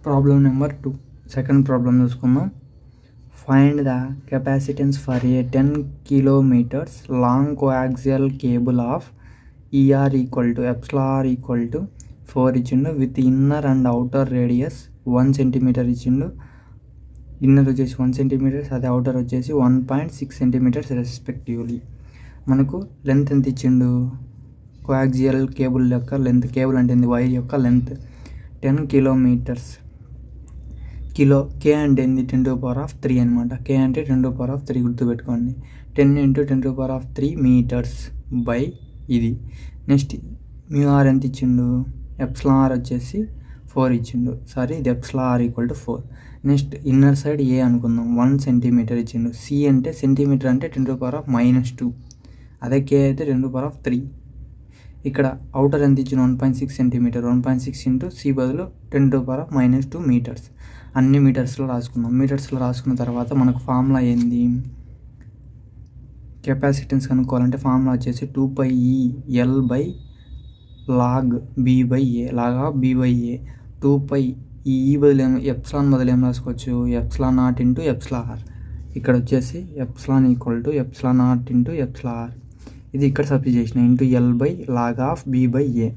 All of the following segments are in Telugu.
Problem number 2. సెకండ్ ప్రాబ్లం చూసుకుందాం. Find the capacitance for a 10 kilometers long coaxial cable of E R equal to epsilon r equal to 4 ఇచ్చిండు. With inner and outer radius 1 centimeter ఇచ్చిండు. ఇన్నర్ వచ్చేసి 1 centimeter, అదే అవుటర్ వచ్చేసి 1.6 centimeters రెస్పెక్టివ్లీ. మనకు లెంత్ ఎంత ఇచ్చిండు? కోయాక్సియల్ కేబుల్ యొక్క లెంత్, కేబుల్ అంటే వైర్ యొక్క లెంత్ 10 kilometers. కే అంటే ఏంది? 10⁻³ అనమాట. కే అంటే 10⁻³ గుర్తుపెట్టుకోండి. 10 × 10⁻³ meters బై ఇది. నెక్స్ట్ మ్యూఆర్ ఎంత ఇచ్చిండు? ఎప్సిలార్ వచ్చేసి 4 ఇచ్చిండు. సారీ, ఇది epsilon r equal to 4. Next inner side A అనుకుందాం, 1 centimeter ఇచ్చిండు. సి అంటే సెంటీమీటర్ అంటే 10⁻². అదే కే అయితే 10⁻³ ఇక్కడ అవుటర్ ఎంత ఇచ్చిన 1.6 centimeter. 1.6 ఇంటూ సి బదులు 10⁻² meters. అన్ని మీటర్స్లో రాసుకుందాం. మీటర్స్లో రాసుకున్న తర్వాత మనకు ఫార్ములా ఏంది? కెపాసిటెన్స్ కనుక్కోవాలంటే ఫార్ములా వచ్చేసి 2πEL by log B/A. Log of B/A 2π. ఈ బదులు ఎప్సిలాన్ బదులు ఏం రాసుకోవచ్చు? ε0 ఇంటూ ఎప్సిలార్. ఇక్కడ వచ్చేసి epsilon equal to ε0 into epsilon r. ఇది ఇక్కడ సబ్స్టిట్యూట్ చేసిన into L by log of B/A.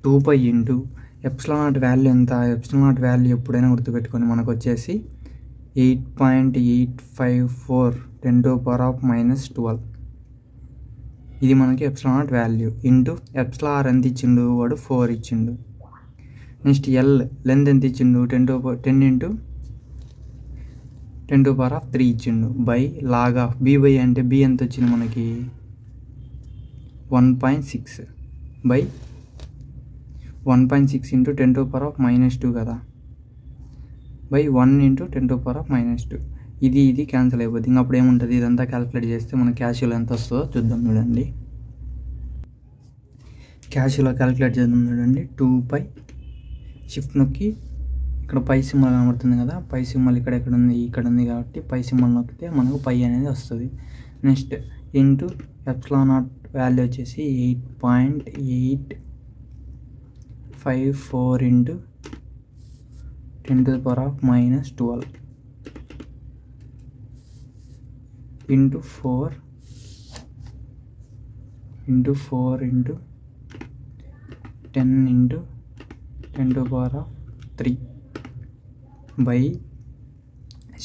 2π into ε0 value ఎంత? ε0 వాల్యూ ఎప్పుడైనా గుర్తుపెట్టుకొని మనకు వచ్చేసి 8.854 10⁻⁻12. ఇది మనకి ε0 వాల్యూ ఇంటూ ఎప్సిలార్ ఎంత ఇచ్చిండు? వాడు 4 ఇచ్చిండు. నెక్స్ట్ ఎల్ లెంత్ ఎంత ఇచ్చిండు? 10 ఇంటూ 10⁻³ ఇచ్చిండు బై లాగ్ ఆఫ్ B/A అంటే బి ఎంత వచ్చింది మనకి? 1.6 బై 1.6 ఇంటూ 10⁻² కదా, బై 1 ఇంటూ 10⁻². ఇది క్యాన్సిల్ అయిపోతుంది. ఇంకా అప్పుడు ఏముంటుంది? ఇదంతా క్యాలిక్యులేట్ చేస్తే మన క్యాష్లో ఎంత వస్తుందో చూద్దాం. చూడండి, క్యాష్లో క్యాలిక్యులేట్ చేద్దాం. చూడండి, 2π షిఫ్ట్ నొక్కి ఇక్కడ పై సింబల్ కనబడుతుంది కదా, పై సింబల్ ఇక్కడ ఉంది కాబట్టి పై సింబల్ నొక్కితే మనకు పై అనేది వస్తుంది. నెక్స్ట్ ఇంటూ ε0 వాల్యూ వచ్చేసి 8.854 into 10⁻⁻12 into 4 into 10 into 10⁻³ by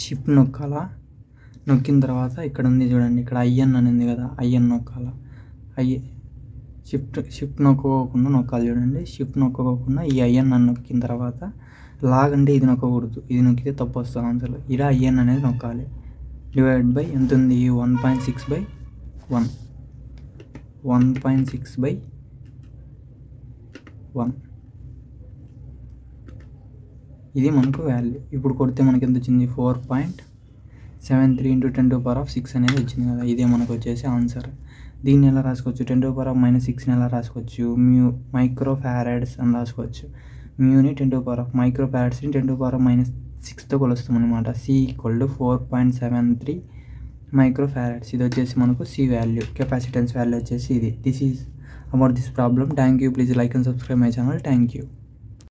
shift నొక్కాలా. నొక్కిన తర్వాత ఇక్కడ ఉంది చూడండి, ఇక్కడ ఐఎన్ అని ఉంది కదా, ఐఎన్ నొక్కాలా. షిఫ్ట్ నొక్కకుండా నొక్కాలి. చూడండి, షిఫ్ట్ నొక్కకుండా ఈ ఐఎన్ అని నొక్కిన తర్వాత లాగ్ అంటే ఇది నొక్కకూడదు, ఇది నొక్కితే తప్పు వస్తుంది ఆన్సర్లో. ఇలా ఐఎన్ అనేది నొక్కాలి. డివైడ్ బై ఎంత ఉంది? 1.6/1. 1.6/1 ఇది మనకు వాల్యూ. ఇప్పుడు కొడితే మనకి ఎంత వచ్చింది? 4.73 ఇంటూ 10⁻6 అనేది వచ్చింది కదా, ఇదే మనకు వచ్చేసి ఆన్సర్. దీన్ని ఎలా రాసుకోవచ్చు? 10⁻6 ఎలా రాసుకోవచ్చు? మైక్రోఫారడ్స్ అని రాసుకోవచ్చు. మ్యూని 10 మైక్రోఫారడ్స్ని 10⁻6తో కొలుస్తాం అనమాట. C equal to 4.73 microfarads. ఇది వచ్చేసి మనకు సి వాల్యూ, కెపాసిటెన్స్ వాల్యూ వచ్చేసి ఇది. This is about this problem. Thank you. Please like and subscribe my channel. Thank you.